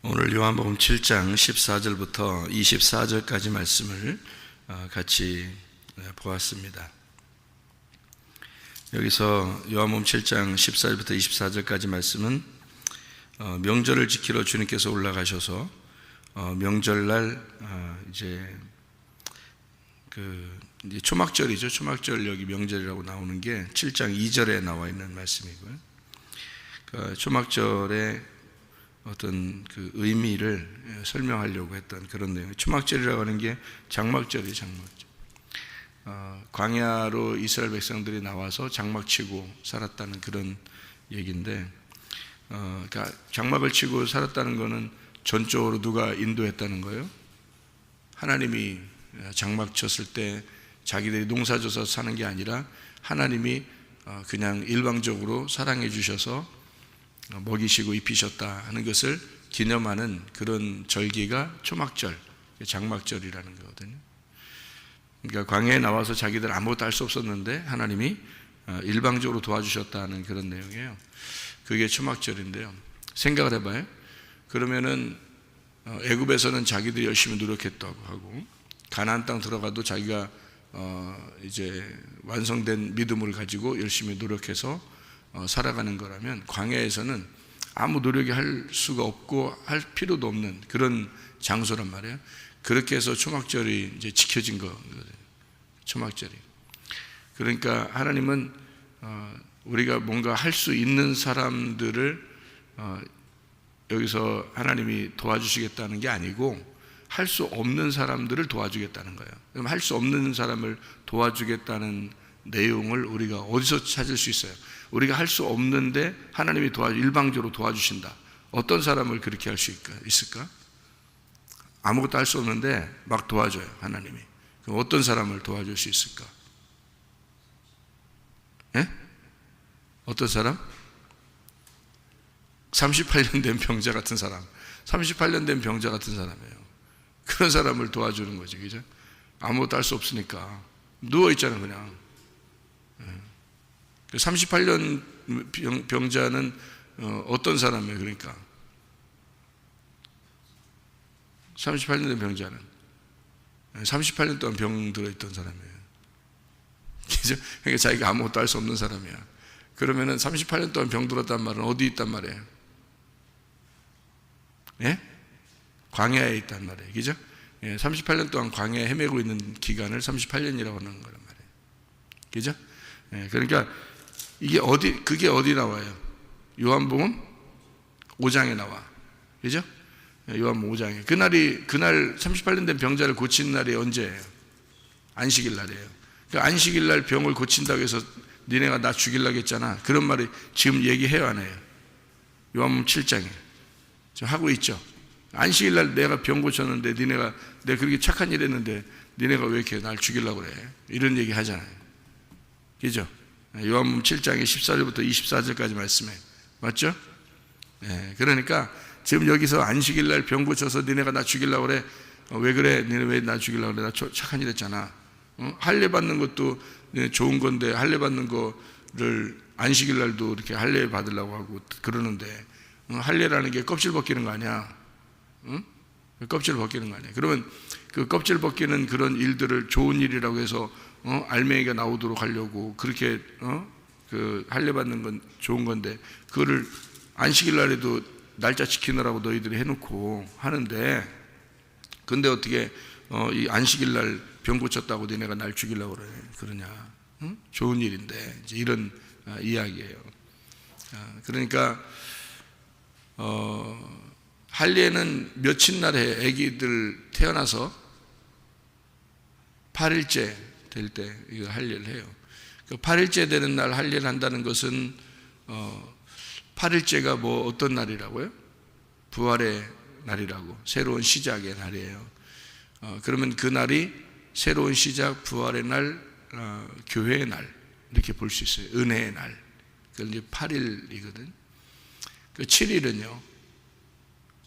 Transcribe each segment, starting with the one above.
오늘 요한복음 7장 14절부터 24절까지 말씀을 같이 보았습니다. 여기서 요한복음 7장 14절부터 24절까지 말씀은 명절을 지키러 주님께서 올라가셔서 명절날 이제 초막절이죠. 초막절 여기 명절이라고 나오는 게 7장 2절에 나와 있는 말씀이고요. 초막절에 어떤 그 의미를 설명하려고 했던 그런 내용. 초막절이라고 하는 게 장막절이에요, 장막절. 광야로 이스라엘 백성들이 나와서 장막 치고 살았다는 그런 얘기인데, 그러니까 장막을 치고 살았다는 것은 전적으로 누가 인도했다는 거예요? 하나님이 장막 쳤을 때 자기들이 농사져서 사는 게 아니라 하나님이 그냥 일방적으로 사랑해 주셔서 먹이시고 입히셨다 하는 것을 기념하는 그런 절기가 초막절, 장막절이라는 거거든요. 그러니까 광야에 나와서 자기들 아무것도 할 수 없었는데 하나님이 일방적으로 도와주셨다는 그런 내용이에요. 그게 초막절인데요. 생각을 해봐요. 그러면은 애굽에서는 자기들이 열심히 노력했다고 하고 가나안 땅 들어가도 자기가 이제 완성된 믿음을 가지고 열심히 노력해서 살아가는 거라면 광야에서는 아무 노력이 할 수가 없고 할 필요도 없는 그런 장소란 말이에요. 그렇게 해서 초막절이 이제 지켜진 거거든요. 초막절이. 그러니까 하나님은 우리가 뭔가 할 수 있는 사람들을 여기서 하나님이 도와주시겠다는 게 아니고 할 수 없는 사람들을 도와주겠다는 거예요. 그럼 할 수 없는 사람을 도와주겠다는 내용을 우리가 어디서 찾을 수 있어요? 우리가 할 수 없는데 하나님이 일방적으로 도와주신다. 어떤 사람을 그렇게 할 수 있을까? 아무것도 할 수 없는데 막 도와줘요, 하나님이. 그럼 어떤 사람을 도와줄 수 있을까? 예? 어떤 사람? 38년 된 병자 같은 사람. 38년 된 병자 같은 사람이에요. 그런 사람을 도와주는 거지, 그죠? 아무것도 할 수 없으니까. 누워있잖아요, 그냥. 38년 병자는 어떤 사람이에요? 그러니까 38년 된 병자는 38년 동안 병 들어있던 사람이에요. 그죠? 그러니까 자기가 아무것도 할 수 없는 사람이야. 그러면은 38년 동안 병 들었단 말은 어디 있단 말이에요? 예? 광야에 있단 말이에요. 그죠? 38년 동안 광야에 헤매고 있는 기간을 38년이라고 하는 거란 말이에요. 그죠? 그러니까 그게 어디 나와요? 요한복음 5장에 나와. 그죠? 요한복음 5장에. 그날 38년 된 병자를 고친 날이 언제예요? 안식일 날이에요. 그 안식일 날 병을 고친다고 해서 니네가 나 죽이려고 했잖아. 그런 말이 지금 얘기해요, 안 해요? 요한복음 7장에. 지금 하고 있죠. 안식일 날 내가 병 고쳤는데 내가 그렇게 착한 일 했는데 니네가 왜 이렇게 날 죽이려고 그래? 이런 얘기 하잖아요. 그죠? 요한복음 7장의 14절부터 24절까지 말씀해. 맞죠? 그러니까 지금 여기서 안식일 날 병 고쳐서 니네가 나 죽이려고 그래. 왜 그래? 니네 왜 나 죽이려고 그래? 나 착한 일 했잖아. 할례 받는 것도 좋은 건데 할례 받는 거를 안식일 날도 이렇게 할례 받으려고 하고 그러는데 할례라는 게 껍질 벗기는 거 아니야? 껍질 벗기는 거 아니야? 그러면 그 껍질 벗기는 그런 일들을 좋은 일이라고 해서 알맹이가 나오도록 하려고 그렇게 그 할례 받는 건 좋은 건데 그거를 안식일 날에도 날짜 지키느라고 너희들이 해놓고 하는데 근데 어떻게 이 안식일 날 병 고쳤다고 너네가 날 죽이려고 그러냐? 좋은 일인데 이제 이런 이야기예요. 그러니까 할례는 며칠 날에 아기들 태어나서 8일째 될 때 이거 할례를 해요. 그 8일째 되는 날 할례를 한다는 것은 8일째가 뭐 어떤 날이라고요? 부활의 날이라고, 새로운 시작의 날이에요. 그러면 그 날이 새로운 시작, 부활의 날, 교회의 날 이렇게 볼 수 있어요. 은혜의 날. 그건 이제 8일이거든. 그 7일은요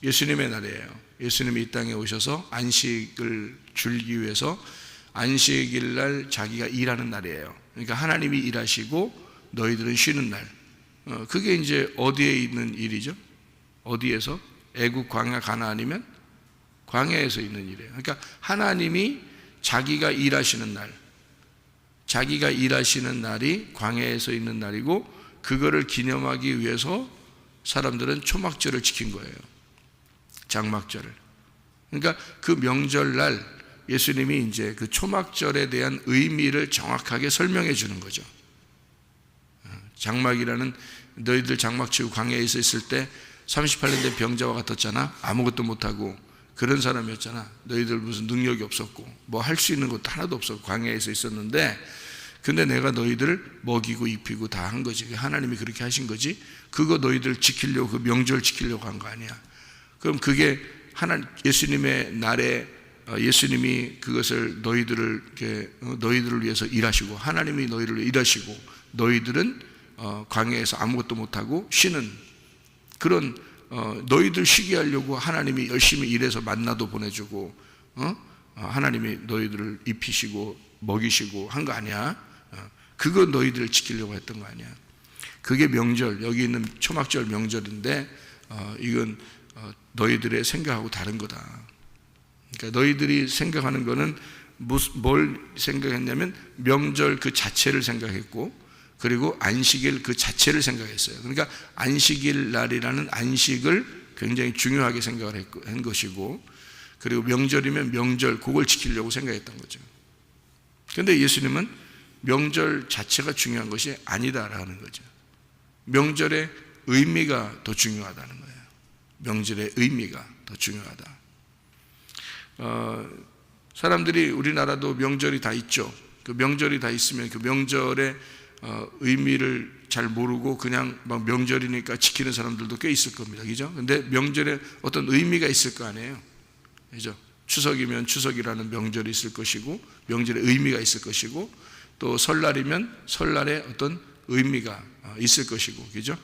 예수님의 날이에요. 예수님이 이 땅에 오셔서 안식을 주기 위해서 안식일 날 자기가 일하는 날이에요. 그러니까 하나님이 일하시고 너희들은 쉬는 날. 그게 이제 어디에 있는 일이죠? 어디에서? 애국, 광야, 가나안이면 광야에서 있는 일이에요. 그러니까 하나님이 자기가 일하시는 날이 광야에서 있는 날이고, 그거를 기념하기 위해서 사람들은 초막절을 지킨 거예요. 장막절을. 그러니까 그 명절날 예수님이 이제 그 초막절에 대한 의미를 정확하게 설명해 주는 거죠. 장막이라는, 너희들 장막 치고 광야에서 있을 때 38년 된 병자와 같았잖아. 아무것도 못하고 그런 사람이었잖아. 너희들 무슨 능력이 없었고 뭐 할 수 있는 것도 하나도 없었고 광야에서 있었는데, 근데 내가 너희들을 먹이고 입히고 다 한 거지. 하나님이 그렇게 하신 거지. 그거 너희들 지키려고, 그 명절 지키려고 한 거 아니야. 그럼 그게 예수님의 날에 예수님이 그것을 너희들을 위해서 일하시고, 하나님이 너희를 위해 일하시고, 너희들은 광야에서 아무것도 못하고 쉬는 그런, 너희들 쉬게 하려고 하나님이 열심히 일해서 만나도 보내주고, 하나님이 너희들을 입히시고 먹이시고 한 거 아니야. 그거 너희들을 지키려고 했던 거 아니야. 그게 명절, 여기 있는 초막절 명절인데, 이건 너희들의 생각하고 다른 거다. 그러니까 너희들이 생각하는 거는 뭘 생각했냐면 명절 그 자체를 생각했고, 그리고 안식일 그 자체를 생각했어요. 그러니까 안식일 날이라는 안식을 굉장히 중요하게 생각을 한 것이고, 그리고 명절이면 명절 그걸 지키려고 생각했던 거죠. 그런데 예수님은 명절 자체가 중요한 것이 아니다라는 거죠. 명절의 의미가 더 중요하다는 거예요. 명절의 의미가 더 중요하다. 사람들이, 우리나라도 명절이 다 있죠. 그 명절이 다 있으면 그 명절의 의미를 잘 모르고 그냥 막 명절이니까 지키는 사람들도 꽤 있을 겁니다. 그죠? 근데 명절에 어떤 의미가 있을 거 아니에요. 그죠? 추석이면 추석이라는 명절이 있을 것이고, 명절에 의미가 있을 것이고, 또 설날이면 설날에 어떤 의미가 있을 것이고, 그죠?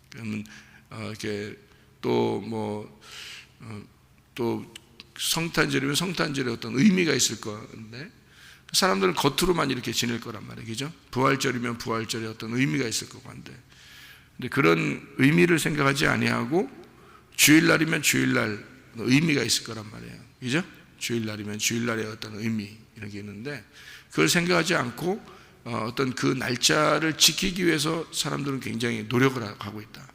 그러면 이렇게 또 성탄절이면 성탄절에 어떤 의미가 있을 건데, 사람들은 겉으로만 이렇게 지낼 거란 말이에요. 그죠? 부활절이면 부활절에 어떤 의미가 있을 거고 한데, 근데 그런 의미를 생각하지 아니하고 주일날이면 주일날 의미가 있을 거란 말이에요. 그죠? 주일날이면 주일날의 어떤 의미 이런 게 있는데, 그걸 생각하지 않고 어떤 그 날짜를 지키기 위해서 사람들은 굉장히 노력을 하고 있다.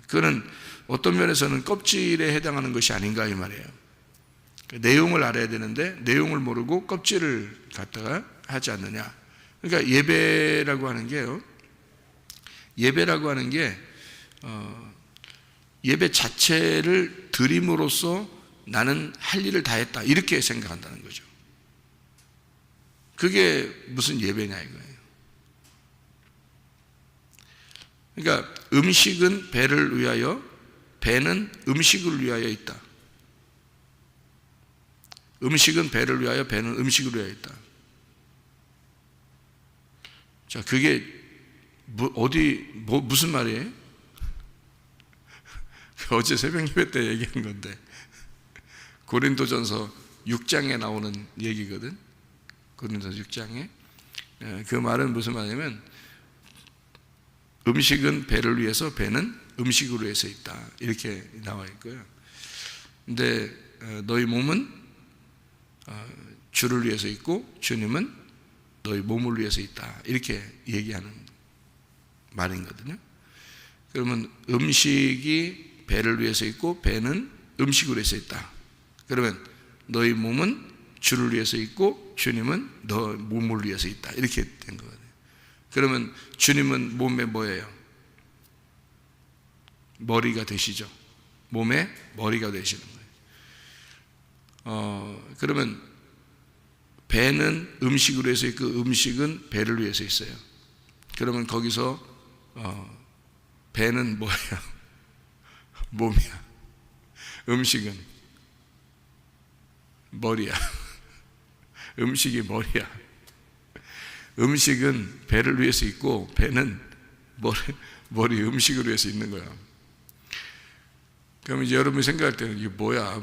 그거는 어떤 면에서는 껍질에 해당하는 것이 아닌가 이 말이에요. 내용을 알아야 되는데 내용을 모르고 껍질을 갖다가 하지 않느냐. 그러니까 예배라고 하는 게요, 예배라고 하는 게 예배 자체를 드림으로써 나는 할 일을 다 했다, 이렇게 생각한다는 거죠. 그게 무슨 예배냐 이거예요. 그러니까 음식은 배를 위하여, 배는 음식을 위하여 있다. 음식은 배를 위하여, 배는 음식을 위하여 있다. 자, 그게 무슨 말이에요? 어제 새벽 예배 때 얘기한 건데, 고린도전서 6장에 나오는 얘기거든. 고린도전서 6장에. 그 말은 무슨 말이냐면, 음식은 배를 위해서, 배는 음식을 위해서 있다, 이렇게 나와 있고요. 근데 너희 몸은 주를 위해서 있고 주님은 너희 몸을 위해서 있다, 이렇게 얘기하는 말이거든요. 그러면 음식이 배를 위해서 있고 배는 음식을 위해서 있다. 그러면 너희 몸은 주를 위해서 있고 주님은 너 몸을 위해서 있다, 이렇게 된 거거든요. 그러면 주님은 몸에 뭐예요? 머리가 되시죠. 몸의 머리가 되시는 거예요. 그러면 배는 음식으로 해서 있고 음식은 배를 위해서 있어요. 그러면 거기서 배는 뭐예요? 몸이야. 음식은 머리야. 음식이 머리야. 음식은 배를 위해서 있고 배는 머리 음식을 위해서 있는 거야. 그럼 이제 여러분이 생각할 때는 이게 뭐야?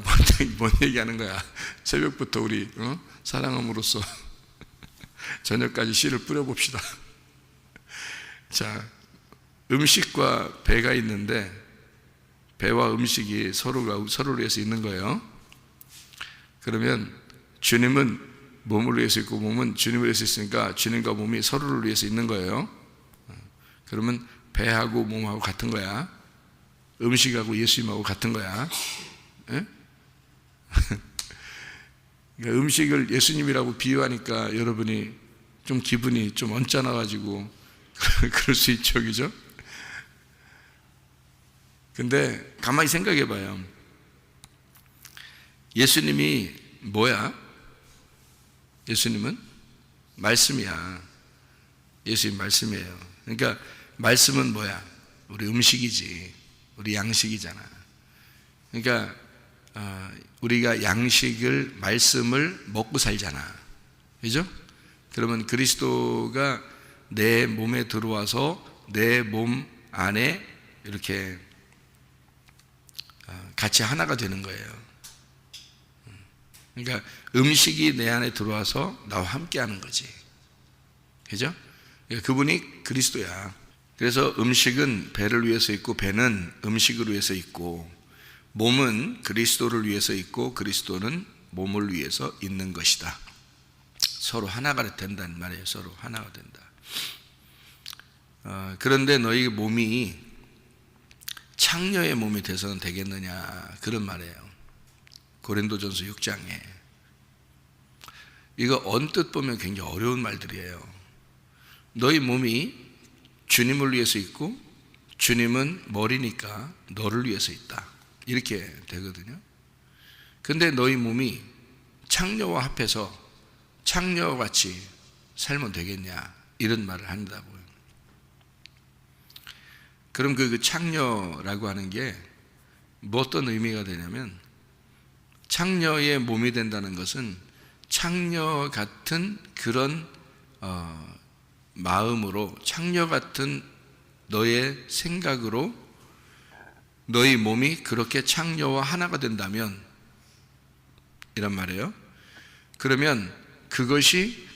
뭔 얘기하는 거야? 새벽부터 우리 사랑함으로써 저녁까지 씨를 뿌려봅시다. 자, 음식과 배가 있는데 배와 음식이 서로를 위해서 있는 거예요. 그러면 주님은 몸을 위해서 있고 몸은 주님을 위해서 있으니까 주님과 몸이 서로를 위해서 있는 거예요. 그러면 배하고 몸하고 같은 거야. 음식하고 예수님하고 같은 거야. 예? 그러니까 음식을 예수님이라고 비유하니까 여러분이 좀 기분이 좀 언짢아가지고 그럴 수 있죠, 그죠? 근데 가만히 생각해 봐요. 예수님이 뭐야? 예수님은 말씀이야. 예수님 말씀이에요. 그러니까 말씀은 뭐야? 우리 음식이지. 우리 양식이잖아. 그러니까 우리가 양식을, 말씀을 먹고 살잖아. 그죠? 그러면 그리스도가 내 몸에 들어와서 내 몸 안에 이렇게 같이 하나가 되는 거예요. 그러니까 음식이 내 안에 들어와서 나와 함께 하는 거지. 그죠? 그분이 그리스도야. 그래서 음식은 배를 위해서 있고 배는 음식을 위해서 있고 몸은 그리스도를 위해서 있고 그리스도는 몸을 위해서 있는 것이다. 서로 하나가 된다는 말이에요. 서로 하나가 된다. 그런데 너희 몸이 창녀의 몸이 돼서는 되겠느냐, 그런 말이에요. 고린도전서 6장에. 이거 언뜻 보면 굉장히 어려운 말들이에요. 너희 몸이 주님을 위해서 있고 주님은 머리니까 너를 위해서 있다, 이렇게 되거든요. 근데 너희 몸이 창녀와 합해서 창녀와 같이 살면 되겠냐, 이런 말을 한다고요. 그럼 그 창녀라고 하는 게 뭐 어떤 의미가 되냐면, 창녀의 몸이 된다는 것은 창녀 같은 그런 마음으로, 창녀 같은 너의 생각으로 너희 몸이 그렇게 창녀와 하나가 된다면, 이란 말이에요. 그러면 그것이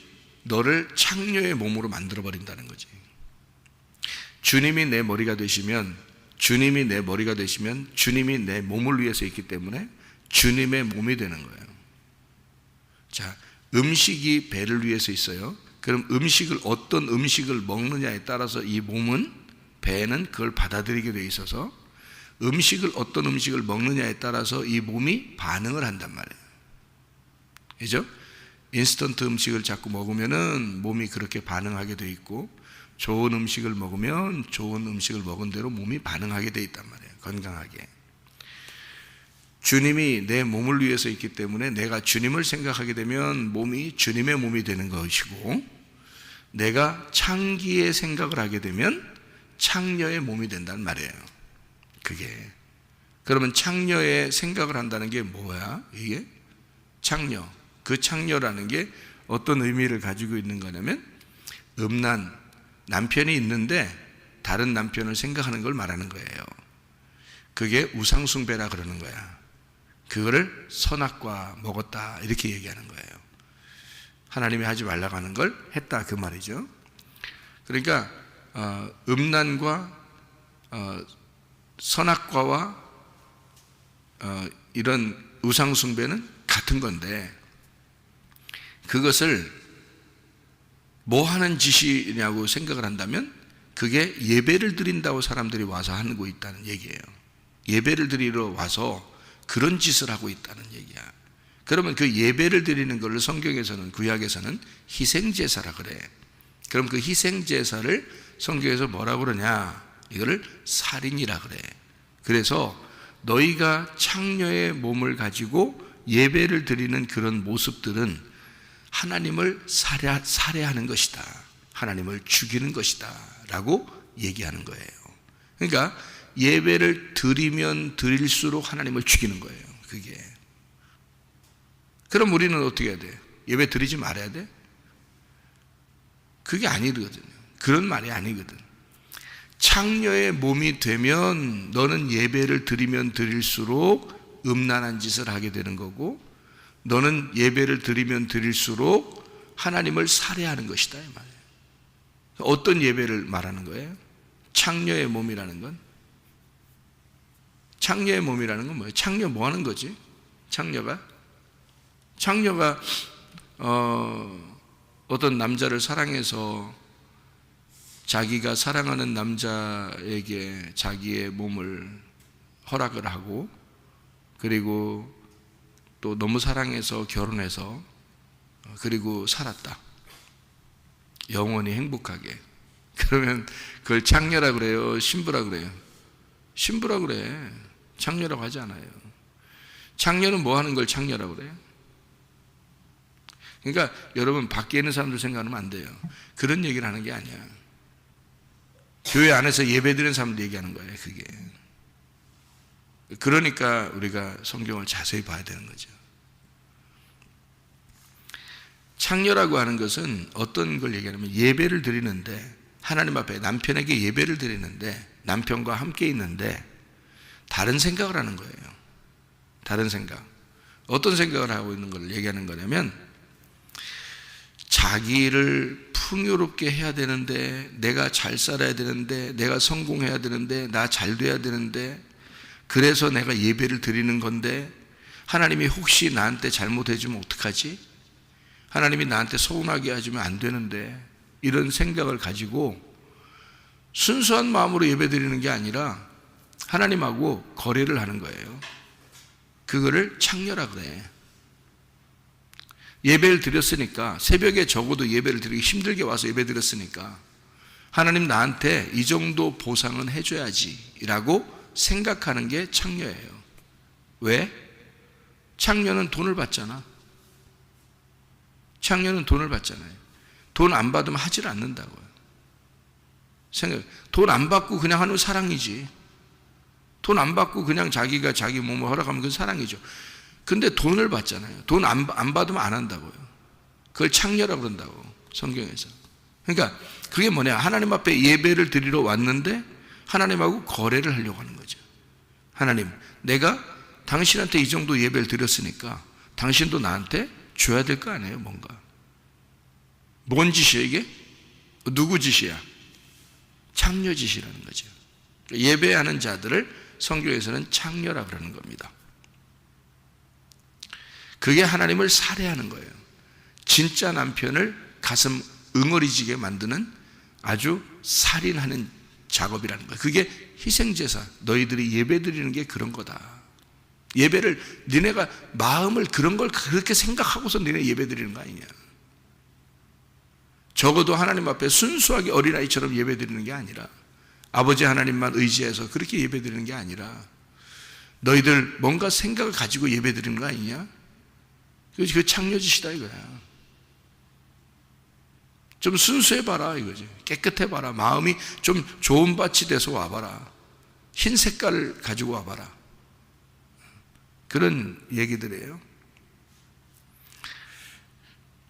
너를 창녀의 몸으로 만들어 버린다는 거지. 주님이 내 머리가 되시면, 주님이 내 머리가 되시면 주님이 내 몸을 위해서 있기 때문에 주님의 몸이 되는 거예요. 자, 음식이 배를 위해서 있어요. 그럼 어떤 음식을 먹느냐에 따라서 이 몸은, 배는 그걸 받아들이게 돼 있어서 어떤 음식을 먹느냐에 따라서 이 몸이 반응을 한단 말이에요. 그죠? 인스턴트 음식을 자꾸 먹으면은 몸이 그렇게 반응하게 돼 있고, 좋은 음식을 먹으면 좋은 음식을 먹은 대로 몸이 반응하게 돼 있단 말이에요. 건강하게. 주님이 내 몸을 위해서 있기 때문에 내가 주님을 생각하게 되면 몸이 주님의 몸이 되는 것이고, 내가 창기의 생각을 하게 되면 창녀의 몸이 된다는 말이에요. 그게. 그러면 창녀의 생각을 한다는 게 뭐야? 이게 창녀. 그 창녀라는 게 어떤 의미를 가지고 있는 거냐면, 남편이 있는데 다른 남편을 생각하는 걸 말하는 거예요. 그게 우상숭배라 그러는 거야. 그거를 선악과 먹었다, 이렇게 얘기하는 거예요. 하나님이 하지 말라고 하는 걸 했다, 그 말이죠. 그러니까 음란과 선악과와 이런 우상숭배는 같은 건데, 그것을 뭐 하는 짓이냐고 생각을 한다면 그게 예배를 드린다고 사람들이 와서 하고 있다는 얘기예요. 예배를 드리러 와서 그런 짓을 하고 있다는 얘기야. 그러면 그 예배를 드리는 걸 성경에서는, 구약에서는 희생제사라 그래. 그럼 그 희생제사를 성경에서 뭐라고 그러냐? 이거를 살인이라 그래. 그래서 너희가 창녀의 몸을 가지고 예배를 드리는 그런 모습들은 하나님을 살해하는 것이다, 하나님을 죽이는 것이다 라고 얘기하는 거예요. 그러니까 예배를 드리면 드릴수록 하나님을 죽이는 거예요. 그게. 그럼 우리는 어떻게 해야 돼? 예배 드리지 말아야 돼? 그게 아니거든요. 그런 말이 아니거든. 창녀의 몸이 되면 너는 예배를 드리면 드릴수록 음란한 짓을 하게 되는 거고, 너는 예배를 드리면 드릴수록 하나님을 살해하는 것이다, 이 말이에요. 어떤 예배를 말하는 거예요? 창녀의 몸이라는 건 창녀의 몸이라는 건 뭐예요? 창녀 뭐 하는 거지? 창녀가 어떤 남자를 사랑해서 자기가 사랑하는 남자에게 자기의 몸을 허락을 하고, 그리고 또 너무 사랑해서 결혼해서, 그리고 살았다. 영원히 행복하게. 그러면 그걸 창녀라 그래요? 신부라 그래요? 신부라 그래. 창녀라고 하지 않아요. 창녀는 뭐 하는 걸 창녀라 그래요? 그러니까 여러분, 밖에 있는 사람들 생각하면 안 돼요. 그런 얘기를 하는 게 아니야. 교회 안에서 예배드리는 사람들 얘기하는 거예요, 그게. 그러니까 우리가 성경을 자세히 봐야 되는 거죠. 창녀라고 하는 것은 어떤 걸 얘기하냐면, 예배를 드리는데, 하나님 앞에 남편에게 예배를 드리는데, 남편과 함께 있는데 다른 생각을 하는 거예요. 다른 생각. 어떤 생각을 하고 있는 걸 얘기하는 거냐면, 자기를 풍요롭게 해야 되는데, 내가 잘 살아야 되는데, 내가 성공해야 되는데, 나 잘 돼야 되는데, 그래서 내가 예배를 드리는 건데, 하나님이 혹시 나한테 잘못해주면 어떡하지? 하나님이 나한테 서운하게 해주면 안 되는데, 이런 생각을 가지고 순수한 마음으로 예배 드리는 게 아니라 하나님하고 거래를 하는 거예요. 그거를 창녀라 그래. 예배를 드렸으니까, 새벽에 적어도 예배를 드리기 힘들게 와서 예배 드렸으니까 하나님 나한테 이 정도 보상은 해줘야지 라고 생각하는 게 창녀예요. 왜? 창녀는 돈을 받잖아. 창녀는 돈을 받잖아요. 돈 안 받으면 하질 않는다고요. 돈 안 받고 그냥 하는 사랑이지. 돈 안 받고 그냥 자기가 자기 몸을 허락하면 그건 사랑이죠. 근데 돈을 받잖아요. 돈 안 받으면 안 한다고요. 그걸 창녀라고 그런다고, 성경에서. 그러니까 그게 뭐냐, 하나님 앞에 예배를 드리러 왔는데 하나님하고 거래를 하려고 하는 거죠. 하나님, 내가 당신한테 이 정도 예배를 드렸으니까 당신도 나한테 줘야 될 거 아니에요, 뭔가. 뭔 짓이야 이게? 누구 짓이야? 창녀 짓이라는 거죠. 예배하는 자들을 성경에서는 창녀라고 그러는 겁니다. 그게 하나님을 살해하는 거예요. 진짜 남편을 가슴 응어리지게 만드는 아주 살인하는 작업이라는 거예요. 그게 희생제사, 너희들이 예배 드리는 게 그런 거다. 예배를, 니네가 마음을 그런 걸 그렇게 생각하고서 니네 예배 드리는 거 아니냐. 적어도 하나님 앞에 순수하게 어린아이처럼 예배 드리는 게 아니라, 아버지 하나님만 의지해서 그렇게 예배 드리는 게 아니라, 너희들 뭔가 생각을 가지고 예배 드리는 거 아니냐. 그 창녀짓이다 이거야. 좀 순수해봐라 이거지. 깨끗해봐라. 마음이 좀 좋은 밭이 돼서 와봐라. 흰 색깔을 가지고 와봐라. 그런 얘기들이에요.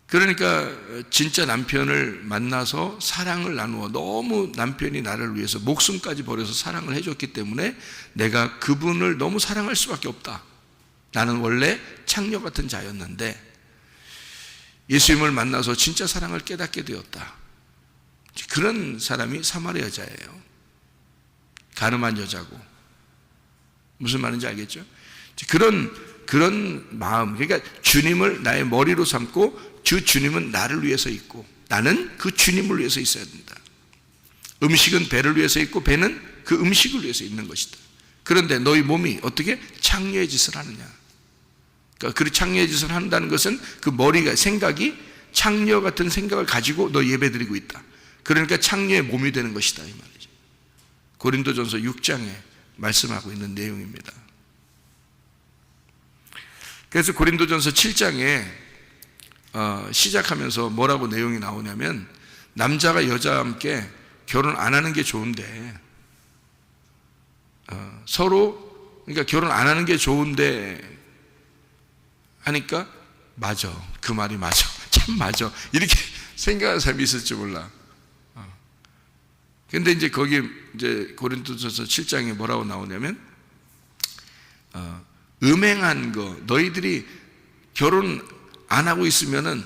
그러니까 진짜 남편을 만나서 사랑을 나누어, 너무 남편이 나를 위해서 목숨까지 버려서 사랑을 해줬기 때문에 내가 그분을 너무 사랑할 수밖에 없다. 나는 원래 창녀 같은 자였는데 예수님을 만나서 진짜 사랑을 깨닫게 되었다. 그런 사람이 사마리아 여자예요. 가늠한 여자고. 무슨 말인지 알겠죠? 그런 마음, 그러니까 주님을 나의 머리로 삼고 그 주님은 나를 위해서 있고 나는 그 주님을 위해서 있어야 된다. 음식은 배를 위해서 있고 배는 그 음식을 위해서 있는 것이다. 그런데 너희 몸이 어떻게 창녀의 짓을 하느냐. 그러니까 그 창녀의 짓을 한다는 것은 그 머리가, 생각이 창녀 같은 생각을 가지고 너 예배드리고 있다. 그러니까 창녀의 몸이 되는 것이다 이 말이죠. 고린도전서 6장에 말씀하고 있는 내용입니다. 그래서 고린도전서 7장에 시작하면서 뭐라고 내용이 나오냐면, 남자가 여자와 함께 결혼 안 하는 게 좋은데, 서로, 그러니까 결혼 안 하는 게 좋은데 하니까, 맞아, 그 말이 맞아, 참 맞아, 이렇게 생각하는 사람이 있을지 몰라. 근데 이제 거기 이제 고린도전서 7장에 뭐라고 나오냐면, 음행한 거, 너희들이 결혼 안 하고 있으면은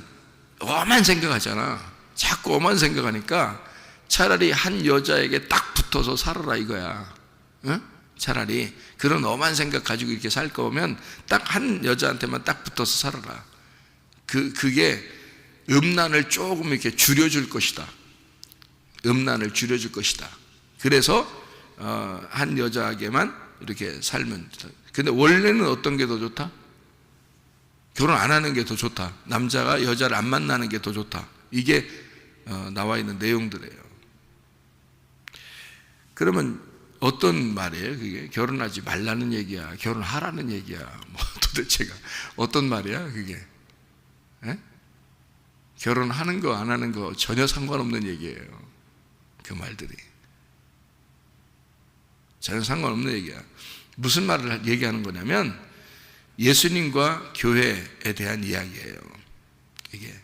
엄한 생각하잖아. 자꾸 엄한 생각하니까 차라리 한 여자에게 딱 붙어서 살아라 이거야. 응? 차라리 그런 엄한 생각 가지고 이렇게 살 거면 딱 한 여자한테만 딱 붙어서 살아라. 그게 음란을 조금 이렇게 줄여줄 것이다. 음란을 줄여줄 것이다. 그래서 한 여자에게만 이렇게 살면. 근데 원래는 어떤 게 더 좋다? 결혼 안 하는 게 더 좋다. 남자가 여자를 안 만나는 게 더 좋다. 이게 나와 있는 내용들이에요. 그러면 어떤 말이에요? 그게 결혼하지 말라는 얘기야, 결혼하라는 얘기야, 뭐 도대체가 어떤 말이야 그게? 에? 결혼하는 거 안 하는 거 전혀 상관없는 얘기예요. 그 말들이 전혀 상관없는 얘기야. 무슨 말을 얘기하는 거냐면 예수님과 교회에 대한 이야기예요. 이게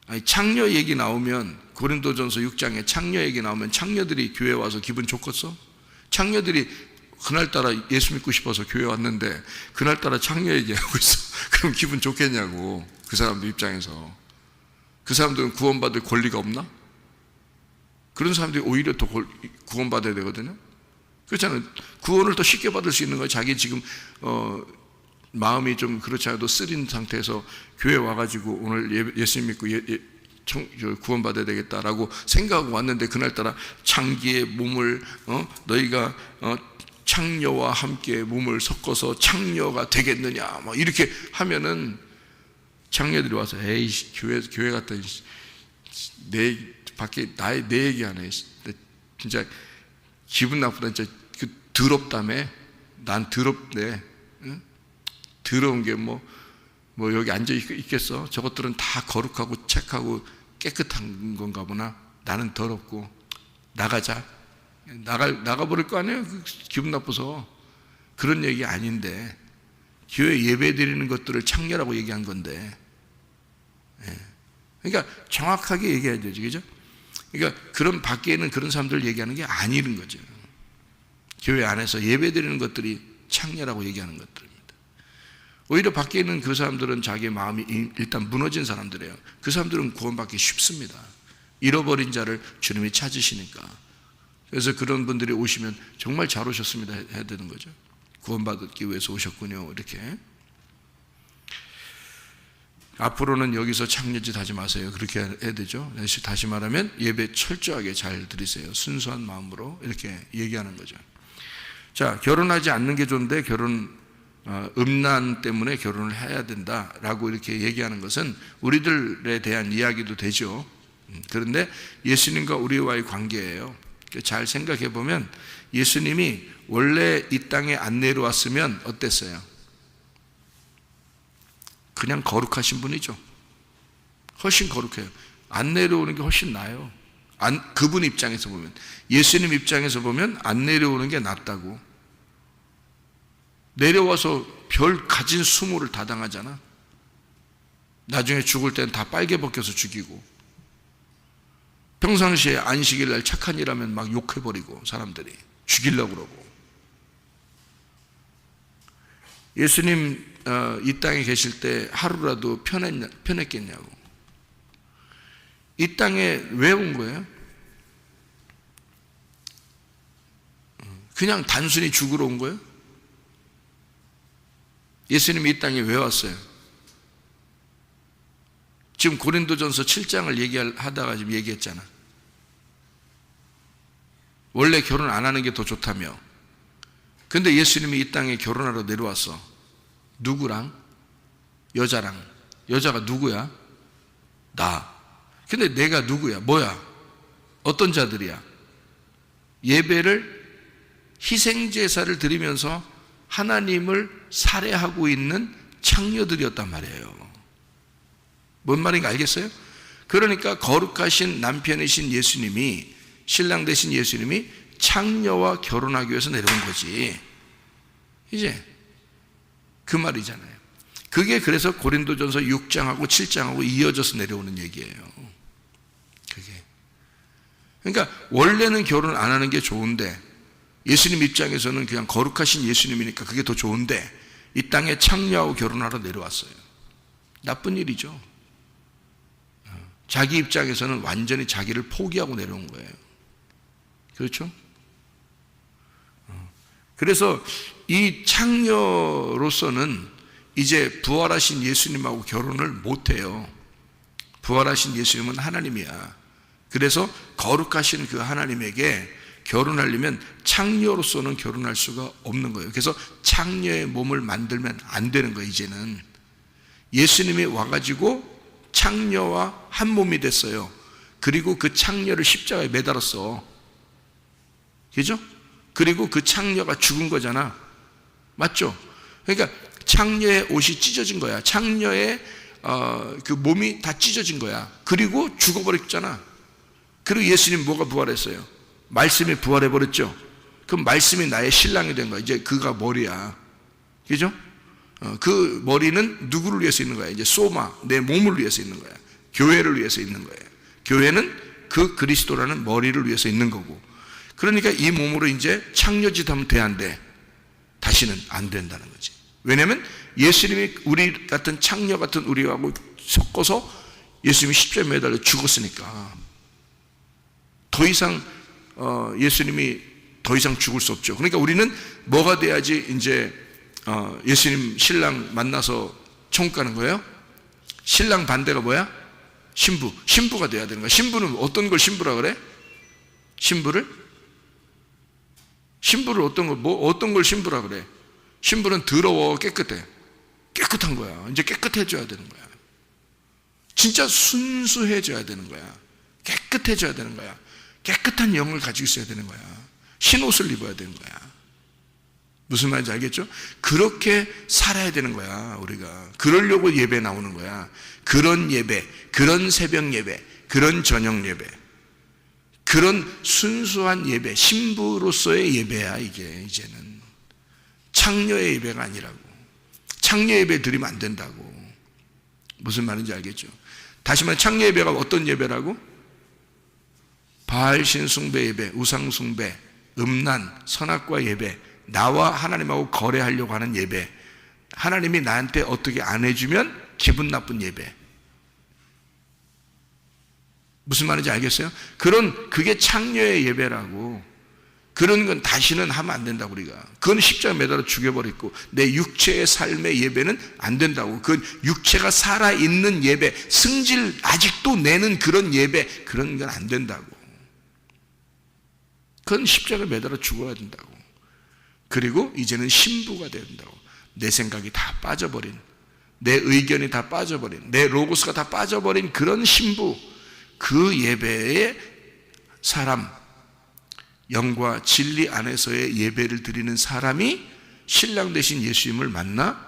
아니, 창녀 얘기 나오면 고린도전서 6장에 창녀 얘기 나오면 창녀들이 교회 와서 기분 좋겠어? 창녀들이 그날따라 예수 믿고 싶어서 교회 왔는데 그날따라 창녀 얘기하고 있어. 그럼 기분 좋겠냐고. 그 사람들 입장에서. 그 사람들은 구원받을 권리가 없나? 그런 사람들이 오히려 더 구원받아야 되거든요. 그렇잖아요. 구원을 더 쉽게 받을 수 있는 거예요. 자기 지금 마음이 좀 그렇지 않아도 쓰린 상태에서 교회 와가지고 오늘 예수 믿고 구원받아야 되겠다라고 생각하고 왔는데 그날따라 창기의 몸을 너희가 창녀와 함께 몸을 섞어서 창녀가 되겠느냐 뭐 이렇게 하면은 창녀들이 와서 에이 교회 갔더니 내 밖에 내 얘기하네. 진짜 기분 나쁘다. 진짜 더럽다며. 난 더럽네. 응? 더러운 게 뭐 여기 앉아 있겠어? 저것들은 다 거룩하고 책하고 깨끗한 건가 보나? 나는 더럽고 나가자. 나가버릴 거 아니에요? 기분 나빠서. 그런 얘기 아닌데 교회 예배 드리는 것들을 창녀라고 얘기한 건데. 그러니까 정확하게 얘기해야 되죠. 그죠? 그러니까 그런 밖에는 그런 사람들 얘기하는 게 아니는 거죠. 교회 안에서 예배 드리는 것들이 창녀라고 얘기하는 것들입니다. 오히려 밖에 있는 그 사람들은 자기 마음이 일단 무너진 사람들이에요. 그 사람들은 구원받기 쉽습니다. 잃어버린 자를 주님이 찾으시니까. 그래서 그런 분들이 오시면 정말 잘 오셨습니다 해야 되는 거죠. 구원받기 위해서 오셨군요. 이렇게. 앞으로는 여기서 창녀짓 하지 마세요. 그렇게 해야 되죠. 다시 말하면 예배 철저하게 잘 드리세요. 순수한 마음으로 이렇게 얘기하는 거죠. 자, 결혼하지 않는 게 좋은데 음란 때문에 결혼을 해야 된다라고 이렇게 얘기하는 것은 우리들에 대한 이야기도 되죠. 그런데 예수님과 우리와의 관계예요. 잘 생각해 보면 예수님이 원래 이 땅에 안 내려왔으면 어땠어요? 그냥 거룩하신 분이죠. 훨씬 거룩해요. 안 내려오는 게 훨씬 나아요. 그분 입장에서 보면, 예수님 입장에서 보면 안 내려오는 게 낫다고. 내려와서 별 가진 수모를 다 당하잖아. 나중에 죽을 때는 다 빨개 벗겨서 죽이고, 평상시에 안식일 날 착한 일 하면 막 욕해버리고 사람들이 죽이려고 그러고. 예수님 이 땅에 계실 때 하루라도 편했겠냐고. 이 땅에 왜 온 거예요? 그냥 단순히 죽으러 온 거예요? 예수님이 이 땅에 왜 왔어요? 지금 고린도전서 7장을 얘기하다가 지금 얘기했잖아. 원래 결혼 안 하는 게 더 좋다며. 근데 예수님이 이 땅에 결혼하러 내려왔어. 누구랑? 여자랑. 여자가 누구야? 나. 근데 내가 누구야? 뭐야? 어떤 자들이야? 예배를 희생제사를 드리면서 하나님을 살해하고 있는 창녀들이었단 말이에요. 뭔 말인가 알겠어요? 그러니까 거룩하신 남편이신 예수님이, 신랑 되신 예수님이 창녀와 결혼하기 위해서 내려온 거지. 이제 그 말이잖아요. 그게 그래서 고린도전서 6장하고 7장하고 이어져서 내려오는 얘기예요. 그게. 그러니까 원래는 결혼 안 하는 게 좋은데 예수님 입장에서는 그냥 거룩하신 예수님이니까 그게 더 좋은데 이 땅에 창녀하고 결혼하러 내려왔어요. 나쁜 일이죠. 자기 입장에서는 완전히 자기를 포기하고 내려온 거예요. 그렇죠? 그래서 이 창녀로서는 이제 부활하신 예수님하고 결혼을 못해요. 부활하신 예수님은 하나님이야. 그래서 거룩하신 그 하나님에게 결혼하려면 창녀로서는 결혼할 수가 없는 거예요. 그래서 창녀의 몸을 만들면 안 되는 거예요. 이제는 예수님이 와가지고 창녀와 한 몸이 됐어요. 그리고 그 창녀를 십자가에 매달았어. 그죠? 그리고 그 창녀가 죽은 거잖아. 맞죠? 그러니까 창녀의 옷이 찢어진 거야. 창녀의 그 몸이 다 찢어진 거야. 그리고 죽어버렸잖아. 그리고 예수님 뭐가 부활했어요? 말씀이 부활해버렸죠. 그럼 말씀이 나의 신랑이 된 거야. 이제 그가 머리야. 그죠? 그 머리는 누구를 위해서 있는 거야? 이제 소마, 내 몸을 위해서 있는 거야. 교회를 위해서 있는 거야. 교회는 그 그리스도라는 머리를 위해서 있는 거고. 그러니까 이 몸으로 이제 창녀짓 하면 돼, 안 돼? 다시는 안 된다는 거지. 왜냐하면 예수님이 우리 같은 창녀 같은 우리하고 섞어서 예수님이 십자가에 매달려 죽었으니까 더 이상 예수님이 더 이상 죽을 수 없죠. 그러니까 우리는 뭐가 돼야지 이제 예수님 신랑 만나서 천국 가는 거예요? 신랑 반대가 뭐야? 신부가 돼야 되는 거야. 신부는 어떤 걸 신부라 그래? 신부를 어떤 걸 신부라 그래? 신부는 더러워, 깨끗한 거야. 이제 깨끗해져야 되는 거야. 진짜 순수해져야 되는 거야. 깨끗해져야 되는 거야. 깨끗한 영을 가지고 있어야 되는 거야. 흰옷을 입어야 되는 거야. 무슨 말인지 알겠죠? 그렇게 살아야 되는 거야, 우리가. 그러려고 예배 나오는 거야. 그런 예배, 그런 새벽 예배, 그런 저녁 예배, 그런 순수한 예배, 신부로서의 예배야, 이게 이제는. 창녀의 예배가 아니라고. 창녀 예배 드리면 안 된다고. 무슨 말인지 알겠죠? 다시 말해, 창녀 예배가 어떤 예배라고? 바알 신숭배 예배, 우상 숭배, 음란, 선악과 예배, 나와 하나님하고 거래하려고 하는 예배, 하나님이 나한테 어떻게 안 해주면 기분 나쁜 예배. 무슨 말인지 알겠어요? 그게 창녀의 예배라고. 그런 건 다시는 하면 안 된다고, 우리가. 그건 십자가에 매달아 죽여버렸고, 내 육체의 삶의 예배는 안 된다고. 그건 육체가 살아있는 예배, 승질 아직도 내는 그런 예배, 그런 건 안 된다고. 그건 십자가에 매달아 죽어야 된다고. 그리고 이제는 신부가 돼야 된다고. 내 생각이 다 빠져버린, 내 의견이 다 빠져버린, 내 로고스가 다 빠져버린 그런 신부, 그 예배의 사람, 영과 진리 안에서의 예배를 드리는 사람이 신랑 되신 예수님을 만나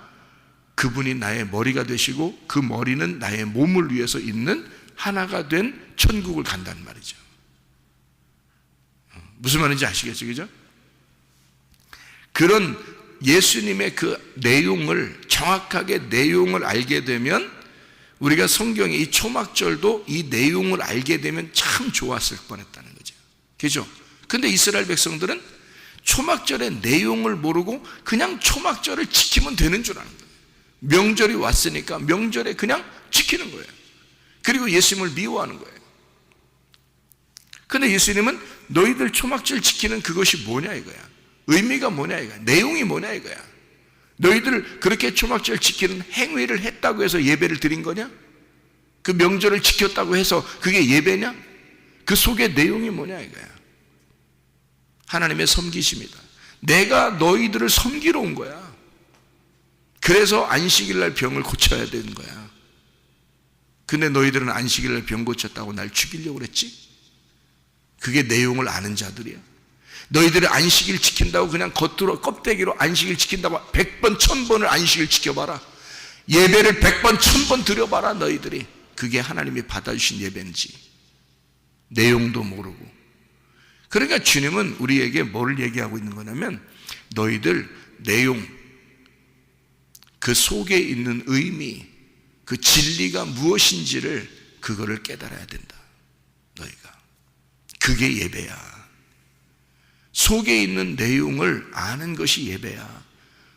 그분이 나의 머리가 되시고 그 머리는 나의 몸을 위해서 있는 하나가 된 천국을 간다는 말이죠. 무슨 말인지 아시겠죠? 그죠? 그런 예수님의 그 내용을, 정확하게 내용을 알게 되면, 우리가 성경에 이 초막절도 이 내용을 알게 되면 참 좋았을 뻔했다는 거죠. 그죠? 근데 이스라엘 백성들은 초막절의 내용을 모르고 그냥 초막절을 지키면 되는 줄 아는 거예요. 명절이 왔으니까 명절에 그냥 지키는 거예요. 그리고 예수님을 미워하는 거예요. 근데 예수님은 너희들 초막절 지키는 그것이 뭐냐 이거야. 의미가 뭐냐 이거야. 내용이 뭐냐 이거야. 너희들 그렇게 초막절 지키는 행위를 했다고 해서 예배를 드린 거냐? 그 명절을 지켰다고 해서 그게 예배냐? 그 속의 내용이 뭐냐 이거야. 하나님의 섬기심이다. 내가 너희들을 섬기러 온 거야. 그래서 안식일 날 병을 고쳐야 되는 거야. 근데 너희들은 안식일 날 병 고쳤다고 날 죽이려고 그랬지? 그게 내용을 아는 자들이야. 너희들이 안식일 지킨다고 그냥 겉으로 껍데기로 안식일 지킨다고 100번 1000번을 안식일 지켜봐라. 예배를 100번 1000번 드려봐라. 너희들이 그게 하나님이 받아주신 예배인지 내용도 모르고. 그러니까 주님은 우리에게 뭘 얘기하고 있는 거냐면, 너희들 내용, 그 속에 있는 의미, 그 진리가 무엇인지를 그거를 깨달아야 된다. 너희가. 그게 예배야. 속에 있는 내용을 아는 것이 예배야.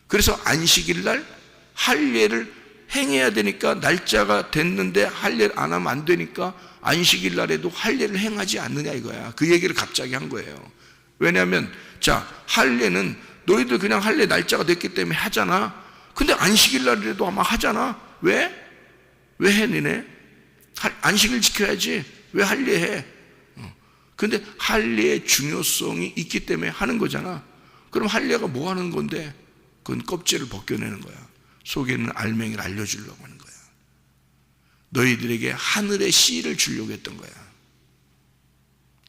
그래서 안식일 날 할례를 행해야 되니까, 날짜가 됐는데 할례를 안 하면 안 되니까 안식일 날에도 할례를 행하지 않느냐 이거야. 그 얘기를 갑자기 한 거예요. 왜냐하면 자, 할례는 너희들 그냥 할례 날짜가 됐기 때문에 하잖아. 근데 안식일 날이라도 아마 하잖아. 왜? 왜 해, 니네? 안식일 지켜야지. 왜 할례해? 근데 할례의 중요성이 있기 때문에 하는 거잖아. 그럼 할례가 뭐 하는 건데? 그건 껍질을 벗겨내는 거야. 속에 있는 알맹이를 알려주려고 하는 거야. 너희들에게 하늘의 씨를 주려고 했던 거야.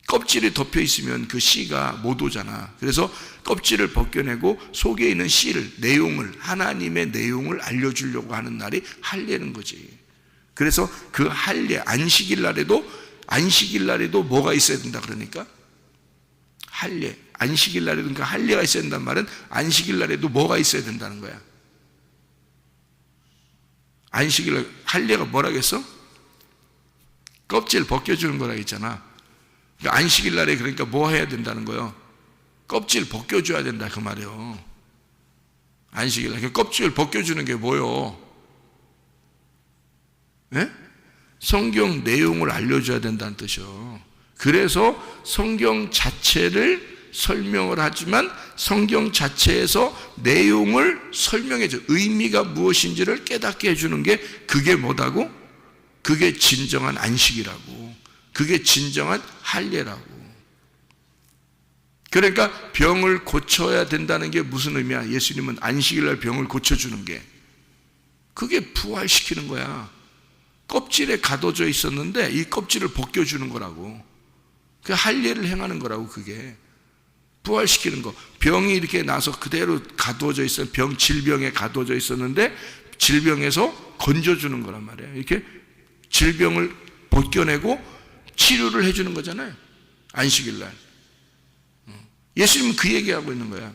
껍질이 덮여 있으면 그 씨가 못 오잖아. 그래서 껍질을 벗겨내고 속에 있는 씨를, 내용을, 하나님의 내용을 알려주려고 하는 날이 할례는 거지. 그래서 그 할례, 안식일 날에도 뭐가 있어야 된다 그러니까? 할례, 안식일 날에도, 그러니까 할례가 있어야 된다는 말은 안식일 날에도 뭐가 있어야 된다는 거야. 안식일 날, 할례가 뭐라고 했어? 껍질 벗겨주는 거라고 했잖아. 그러니까 안식일 날에 그러니까 뭐 해야 된다는 거예요? 껍질 벗겨줘야 된다 그 말이에요. 안식일 날 껍질 벗겨주는 게 뭐요? 네? 성경 내용을 알려줘야 된다는 뜻이요. 그래서 성경 자체를 설명을 하지만 성경 자체에서 내용을 설명해줘. 의미가 무엇인지를 깨닫게 해주는 게 그게 뭐다고? 그게 진정한 안식이라고. 그게 진정한 할례라고. 그러니까 병을 고쳐야 된다는 게 무슨 의미야? 예수님은 안식일날 병을 고쳐주는 게 그게 부활시키는 거야. 껍질에 가둬져 있었는데 이 껍질을 벗겨주는 거라고. 그 할례를 행하는 거라고. 그게 부활시키는 거. 병이 이렇게 나서 그대로 가둬져 있어. 질병에 가둬져 있었는데 질병에서 건져주는 거란 말이에요. 이렇게 질병을 벗겨내고 치료를 해주는 거잖아요. 안식일날. 예수님은 그 얘기하고 있는 거야.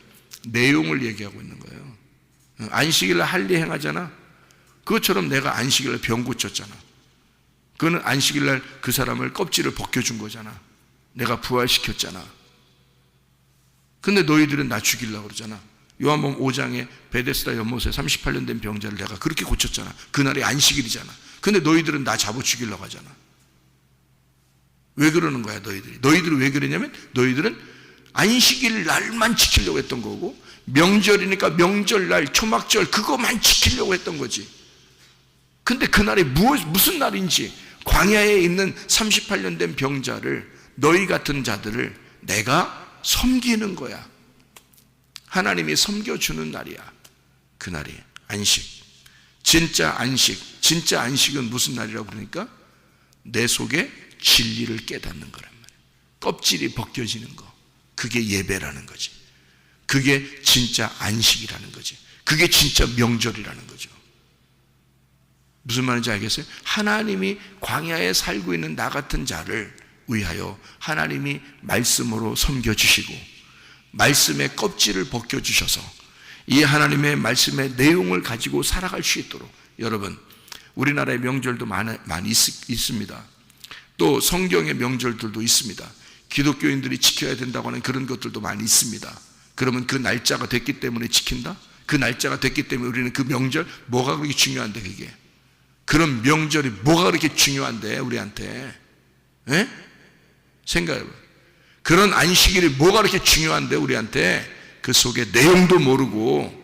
내용을 얘기하고 있는 거예요. 안식일날 할례 행하잖아. 그것처럼 내가 안식일날 병 고쳤잖아. 그거는 안식일날 그 사람을 껍질을 벗겨준 거잖아. 내가 부활시켰잖아. 근데 너희들은 나 죽이려고 그러잖아. 요한복음 5장에 베데스다 연못에 38년 된 병자를 내가 그렇게 고쳤잖아. 그날이 안식일이잖아. 근데 너희들은 나 잡아 죽이려고 하잖아. 왜 그러는 거야 너희들이? 너희들은 왜 그러냐면 너희들은 안식일 날만 지키려고 했던 거고 명절이니까 명절날 초막절 그거만 지키려고 했던 거지. 근데 그날이 무슨 날인지 광야에 있는 38년 된 병자를 너희 같은 자들을 내가 섬기는 거야. 하나님이 섬겨주는 날이야. 그날이 안식. 진짜 안식. 진짜 안식은 무슨 날이라고 그러니까? 내 속에 진리를 깨닫는 거란 말이에요. 껍질이 벗겨지는 거. 그게 예배라는 거지. 그게 진짜 안식이라는 거지. 그게 진짜 명절이라는 거죠. 무슨 말인지 알겠어요? 하나님이 광야에 살고 있는 나 같은 자를 위하여 하나님이 말씀으로 섬겨주시고 말씀의 껍질을 벗겨주셔서 이 하나님의 말씀의 내용을 가지고 살아갈 수 있도록. 여러분, 우리나라의 명절도 많이 있습니다. 또 성경의 명절들도 있습니다. 기독교인들이 지켜야 된다고 하는 그런 것들도 많이 있습니다. 그러면 그 날짜가 됐기 때문에 지킨다? 그 날짜가 됐기 때문에 우리는 그 명절 뭐가 그렇게 중요한데 그게? 그런 명절이 뭐가 그렇게 중요한데 우리한테? 에? 생각해봐요. 그런 안식일이 뭐가 그렇게 중요한데 우리한테? 그 속에 내용도 모르고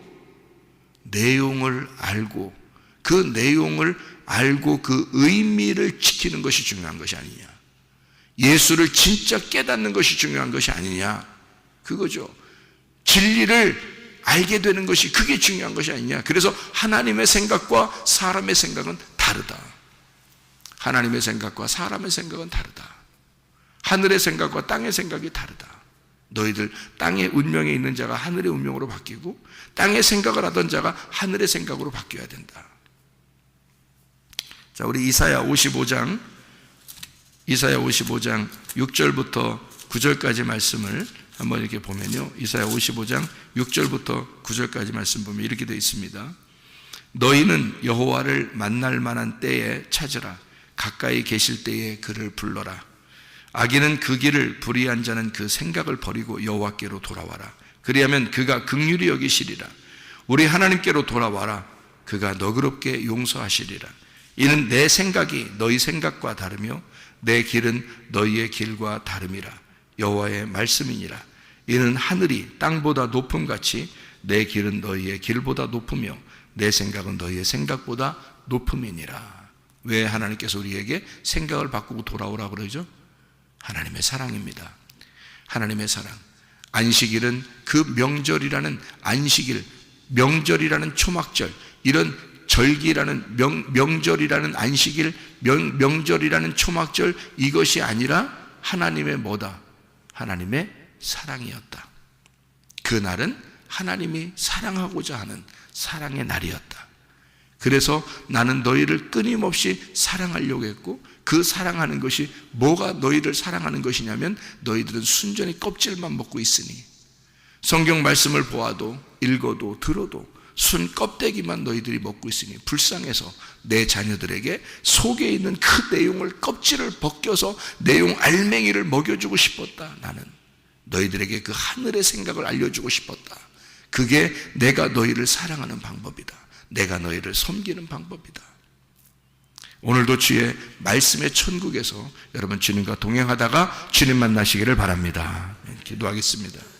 내용을 알고 그 내용을 알고 그 의미를 지키는 것이 중요한 것이 아니냐. 예수를 진짜 깨닫는 것이 중요한 것이 아니냐. 그거죠. 진리를 알게 되는 것이 그게 중요한 것이 아니냐. 그래서 하나님의 생각과 사람의 생각은 다르다. 하나님의 생각과 사람의 생각은 다르다. 하늘의 생각과 땅의 생각이 다르다. 너희들 땅의 운명에 있는 자가 하늘의 운명으로 바뀌고 땅의 생각을 하던 자가 하늘의 생각으로 바뀌어야 된다. 자, 우리 이사야 55장 6절부터 9절까지 말씀을 한번 이렇게 보면요. 이사야 55장 6절부터 9절까지 말씀 보면 이렇게 되어 있습니다. 너희는 여호와를 만날 만한 때에 찾으라. 가까이 계실 때에 그를 불러라. 악인은 그 길을 불의한 자는 그 생각을 버리고 여호와께로 돌아와라. 그리하면 그가 긍휼히 여기시리라. 우리 하나님께로 돌아와라. 그가 너그럽게 용서하시리라. 이는 내 생각이 너희 생각과 다르며 내 길은 너희의 길과 다름이라. 여호와의 말씀이니라. 이는 하늘이 땅보다 높음같이 내 길은 너희의 길보다 높으며 내 생각은 너희의 생각보다 높음이니라. 왜 하나님께서 우리에게 생각을 바꾸고 돌아오라고 그러죠? 하나님의 사랑입니다. 하나님의 사랑. 안식일은 그 명절이라는 안식일, 명절이라는 초막절, 이런 절기라는 명절이라는 안식일, 명절이라는 초막절, 이것이 아니라 하나님의 뭐다? 하나님의 사랑이었다. 그날은 하나님이 사랑하고자 하는 사랑의 날이었다. 그래서 나는 너희를 끊임없이 사랑하려고 했고, 그 사랑하는 것이 뭐가 너희를 사랑하는 것이냐면 너희들은 순전히 껍질만 먹고 있으니, 성경 말씀을 보아도 읽어도 들어도 순 껍데기만 너희들이 먹고 있으니 불쌍해서 내 자녀들에게 속에 있는 그 내용을, 껍질을 벗겨서 내용 알맹이를 먹여주고 싶었다. 나는 너희들에게 그 하늘의 생각을 알려주고 싶었다. 그게 내가 너희를 사랑하는 방법이다. 내가 너희를 섬기는 방법이다. 오늘도 주의 말씀의 천국에서 여러분 주님과 동행하다가 주님 만나시기를 바랍니다. 기도하겠습니다.